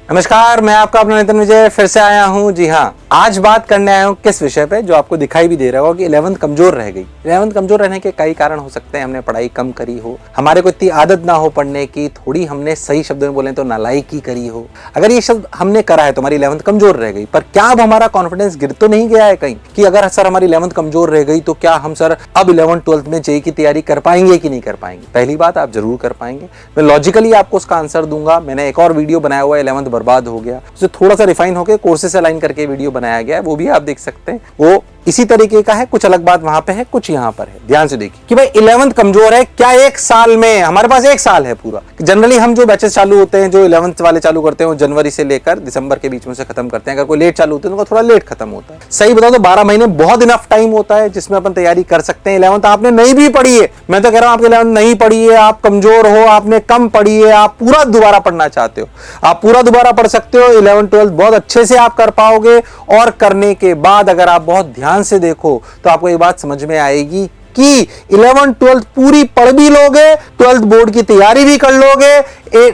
नमस्कार, मैं आपका अपना नितिन विजय फिर से आया हूं। जी हाँ, आज बात करने आया हूं किस विषय पे, जो आपको दिखाई भी दे रहा होगा कि 11th कमजोर रह गई। 11th कमजोर रहने के कई कारण हो सकते हैं। हमने पढ़ाई कम करी हो, हमारे को इतनी आदत ना हो पढ़ने की, थोड़ी हमने सही शब्दों में बोले तो नालायकी करी हो। अगर ये शब्द हमने करा है तो हमारी 11th कमजोर रह गई। पर क्या अब हमारा कॉन्फिडेंस गिर तो नहीं गया है कहीं कि अगर सर हमारी 11th कमजोर रह गई तो क्या हम सर अब 11th 12th में जेईई की तैयारी कर पाएंगे कि नहीं कर पाएंगे? पहली बात, आप जरूर कर पाएंगे। मैं लॉजिकली आपको उसका आंसर दूंगा। मैंने एक और वीडियो बनाया हुआ है 11th बर्बाद हो गया, उसे थोड़ा सा रिफाइन होकर कोर्सेस अलाइन करके वीडियो बनाया गया है, वो भी आप देख सकते हैं। वो इसी तरीके का है, कुछ अलग बात वहां पे है, कुछ यहां पर है। ध्यान से देखिए कि भाई 11th कमजोर है क्या? एक साल में हमारे पास एक साल है पूरा। जनरली हम जो बैचेस चालू होते हैं, जो 11th वाले चालू करते हैं, वो जनवरी से लेकर दिसंबर के बीच में से खत्म करते हैं। अगर कोई लेट चालू होते हैं तो थोड़ा लेट खत्म होता है। सही बताओ तो 12 महीने बहुत इनफ टाइम होता है जिसमें अपन तैयारी कर सकते हैं। 11th आपने नहीं भी पढ़ी है, मैं तो कह रहा हूं आपके 11th नहीं पढ़ी है, आप कमजोर हो, आपने कम पढ़ी है, आप पूरा दोबारा पढ़ना चाहते हो, आप पूरा दोबारा पढ़ सकते हो। 11th 12th बहुत अच्छे से आप कर पाओगे। और करने के बाद अगर आप बहुत ध्यान से देखो तो आपको ये बात समझ में आएगी कि 11th 12th पूरी पढ़ भी लोगे, 12th बोर्ड की तैयारी भी कर लोगे,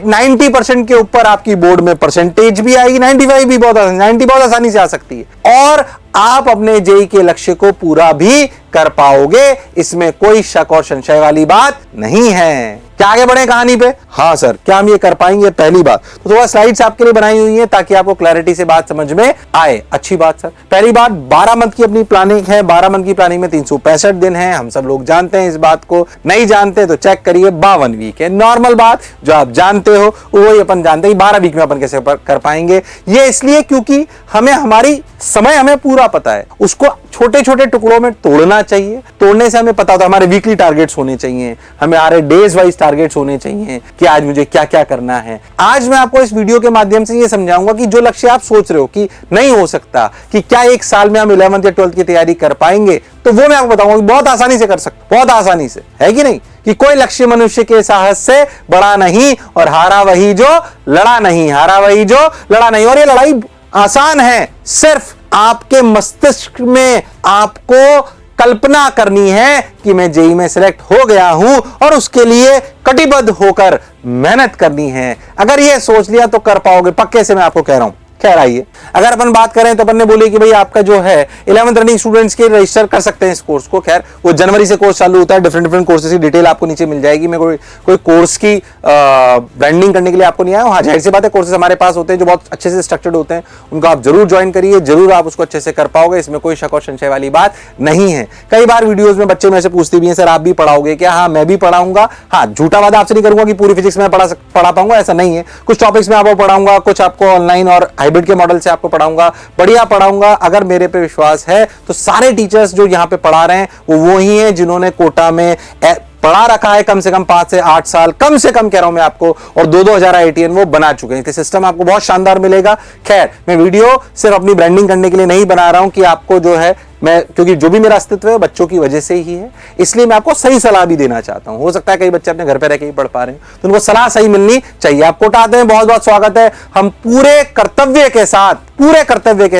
90% के ऊपर आपकी बोर्ड में परसेंटेज भी आएगी। 95 भी बहुत 90 बहुत आसानी से आ सकती है और आप अपने जेईई के लक्ष्य को पूरा भी कर पाओगे। इसमें कोई शक और संशय वाली बात नहीं है। क्या आगे बढ़े कहानी पे? हाँ सर, क्या हम ये कर पाएंगे? पहली बात तो थोड़ा स्लाइड्स आपके लिए बनाई हुई है ताकि आपको क्लैरिटी से बात समझ में आए। अच्छी बात सर। पहली बात, 12 मंथ की अपनी प्लानिंग है। 12 मंथ की प्लानिंग में 365 दिन है। हम सब लोग जानते हैं इस बात को, नहीं जानते तो चेक करिए। 52 वीक है। नॉर्मल बात जो आप जानते हो वही अपन जानते हैं। 12 वीक में अपन कैसे कर पाएंगे? ये इसलिए क्योंकि हमें हमारी समय हमें पूरा पता है, उसको छोटे छोटे टुकड़ों में तोड़ना चाहिए। तोड़ने से हमें पता होता है हमारे वीकली टारगेट्स होने चाहिए, हमें आ रहे डेज वाइज टारगेट्स होने चाहिए कि आज मुझे क्या क्या करना है। आज मैं आपको इस वीडियो के माध्यम से ये समझाऊंगा कि जो लक्ष्य आप सोच रहे हो कि नहीं हो सकता, कि क्या एक साल में हम 11th या 12th की तैयारी कर पाएंगे, तो वो मैं आपको बताऊंगा कि बहुत आसानी से कर सकते, बहुत आसानी से, है कि नहीं? कि कोई लक्ष्य मनुष्य के साहस से बड़ा नहीं और हारा वही जो लड़ा नहीं, हारा वही जो लड़ा नहीं। और ये लड़ाई आसान है, सिर्फ आपके मस्तिष्क में आपको कल्पना करनी है कि मैं जेईई में सिलेक्ट हो गया हूं और उसके लिए कटिबद्ध होकर मेहनत करनी है। अगर ये सोच लिया तो कर पाओगे, पक्के से मैं आपको कह रहा हूं। खैर आइए, अगर अपन बात करें तो अपन ने बोले कि भाई आपका जो है 11th रनिंग स्टूडेंट्स के रजिस्टर कर सकते हैं इस कोर्स को। खैर वो जनवरी से कोर्स चालू होता है। डिफरेंट कोर्सेज की डिटेल आपको नीचे मिल जाएगी। मैं कोई कोर्स की ब्रांडिंग करने के लिए आपको नहीं आया हूं। हाँ, जाहिर सी बात है, कोर्सेज हमारे पास होते हैं जो बहुत अच्छे से स्ट्रक्चर्ड होते हैं, उनको आप जरूर ज्वाइन करिए, जरूर आप उसको अच्छे से कर पाओगे। इसमें कोई शक और संशय वाली बात नहीं है। कई बार वीडियोज में बच्चे मेरे से पूछते भी हैं, सर आप भी पढ़ाओगे क्या? हाँ, मैं भी पढ़ाऊंगा। हाँ, झूठा वादा आपसे नहीं करूंगा कि पूरी फिजिक्स में पढ़ा पाऊंगा, ऐसा नहीं है। कुछ टॉपिक्स में आपको पढ़ाऊंगा, कुछ आपको ऑनलाइन और हाइब्रिड के मॉडल से आपको पढ़ाऊंगा, बढ़िया पढ़ाऊंगा। अगर मेरे पे विश्वास है तो सारे टीचर्स जो यहां पे पढ़ा रहे हैं वो ही हैं जिन्होंने कोटा में पढ़ा रखा है कम से कम 5 से 8 साल, कम से कम कह रहा हूं मैं आपको, और 2-2 हजार IITian वो बना चुके हैं। सिस्टम आपको बहुत शानदार मिलेगा। खैर, मैं वीडियो सिर्फ अपनी ब्रांडिंग करने के लिए नहीं बना रहा हूं कि आपको जो है मैं, क्योंकि जो भी मेरा अस्तित्व है बच्चों की वजह से ही है, इसलिए मैं आपको सही सलाह भी देना चाहता हूं। हो सकता है कई बच्चे अपने घर पे रह के ही पढ़ पा रहे हैं, तो उनको सलाह सही मिलनी चाहिए। आप कोटा आते हैं, बहुत बहुत स्वागत है। हम पूरे कर्तव्य के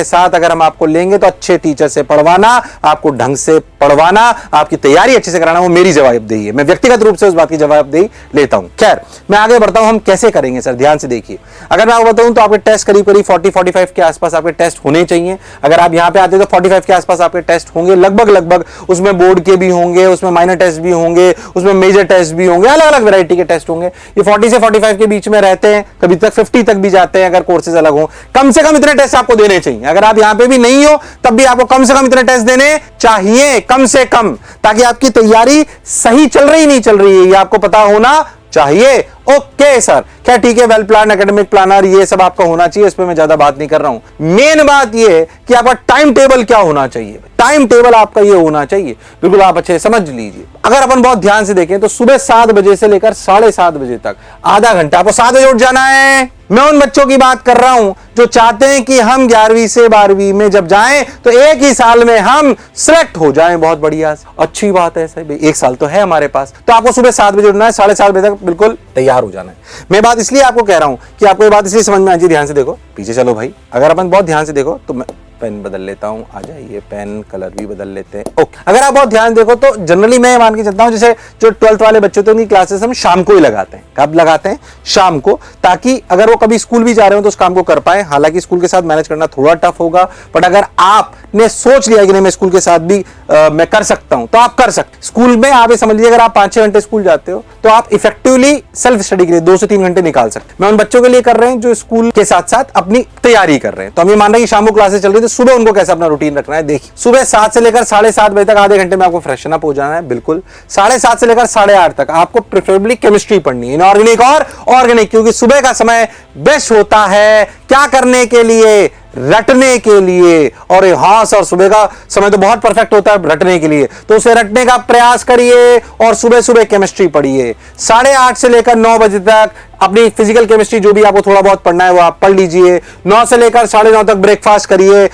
साथ अगर हम आपको लेंगे तो अच्छे टीचर से पढ़वाना, आपको ढंग से पढ़वाना, आपकी तैयारी अच्छे से कराना, वो मेरी जवाबदेही है। मैं व्यक्तिगत रूप से उस बात की जवाबदेही लेता हूं। खैर, मैं आगे बढ़ता हूं। हम कैसे करेंगे सर? ध्यान से देखिए। अगर मैं आपको बताऊं तो आपके टेस्ट करीब 40-45 के आसपास आपके टेस्ट होने चाहिए। अगर आप यहां पे आते तो 45 के आसपास आपके टेस्ट होंगे लगभग। उसमें बोर्ड के भी होंगे, उसमें माइनर टेस्ट भी होंगे, उसमें मेजर टेस्ट भी होंगे, अलग अलग वैरायटी के टेस्ट होंगे। ये 40 से 45 के बीच में रहते हैं, कभी तक 50 तक भी जाते हैं अगर कोर्सेज अलग हो। कम से कम इतने टेस्ट आपको देने चाहिए। अगर आप यहां पे भी नहीं हो तब भी आपको कम से कम इतने टेस्ट देने चाहिए, कम से कम, ताकि आपकी तैयारी सही चल रही नहीं चल रही है ये आपको पता होना चाहिए। ओके सर, क्या ठीक है, वेल प्लान, एकेडमिक प्लानर, ये सब आपका होना चाहिए। इस पे मैं ज्यादा बात नहीं कर रहा हूं। मेन बात ये है कि आपका टाइम टेबल क्या होना चाहिए। टाइम टेबल आपका ये होना चाहिए, बिल्कुल आप अच्छे समझ लीजिए। अगर अपन बहुत ध्यान से देखें तो सुबह 7 बजे से लेकर 7:30 बजे तक आधा घंटा आपको 7 बजे उठ जाना है। मैं उन बच्चों की बात कर रहा हूं जो चाहते हैं कि हम 11वीं से 12वीं में जब जाएं तो एक ही साल में हम सिलेक्ट हो जाएं। बहुत बढ़िया, अच्छी बात है सर, एक साल तो है हमारे पास। तो आपको सुबह 7 बजे उठना है, 7:30 बजे तक बिल्कुल तैयार हो जाना है। मैं बात इसलिए आपको कह रहा हूं कि आपको ये बात इसलिए समझ में आ जाए। ध्यान से देखो, पीछे चलो भाई। अगर अपन बहुत ध्यान से देखो तो पेन बदल लेता हूं, आ जाइए, पेन कलर भी बदल लेते हैं। ओके, अगर आप बहुत ध्यान देखो तो जनरली मैं मान के चलता हूं, जैसे जो 12th वाले बच्चे होते हैं उनकी क्लासेस हम शाम को ही लगाते हैं। कब लगाते हैं? शाम को, ताकि अगर वो कभी स्कूल भी जा रहे हो तो उस काम को कर पाए। हालांकि स्कूल के साथ मैनेज करना थोड़ा टफ होगा, बट अगर आपने सोच लिया कि नहीं मैं स्कूल के साथ भी मैं कर सकता हूं, तो आप कर सकते। स्कूल में आप ये समझ लीजिए, अगर आप 5-6 घंटे स्कूल जाते हो तो आप इफेक्टिवली सेल्फ स्टडी के लिए 2 से 3 घंटे निकाल सकते। मैं उन बच्चों के लिए कर रहे हैं जो स्कूल के साथ साथ अपनी तैयारी कर रहे हैं। तो हम ये मान रहे हैं कि शाम को क्लासेस चल रही है, तो सुबह उनको कैसे अपना रूटीन रखना है। देखिए, सुबह 7 से लेकर 7:30 बजे तक आधे घंटे में आपको फ्रेशन अप हो जाना है। बिल्कुल 7:30 से लेकर 8:30 तक आपको प्रेफरेबली केमिस्ट्री पढ़नी है, इनऑर्गेनिक और ऑर्गेनिक, क्योंकि सुबह का समय बेस्ट होता है क्या करने के लिए? रटने के लिए। और हाँ सर, सुबह का समय तो बहुत परफेक्ट होता है रटने के लिए, तो उसे रटने का प्रयास करिए और सुबह सुबह केमिस्ट्री पढ़िए। 8:30 से लेकर 9 बजे तक अपनी फिजिकल केमिस्ट्री जो भी आपको थोड़ा बहुत पढ़ना है वो आप पढ़ लीजिए। 9 से लेकर 9:30 तक ब्रेकफास्ट करिए।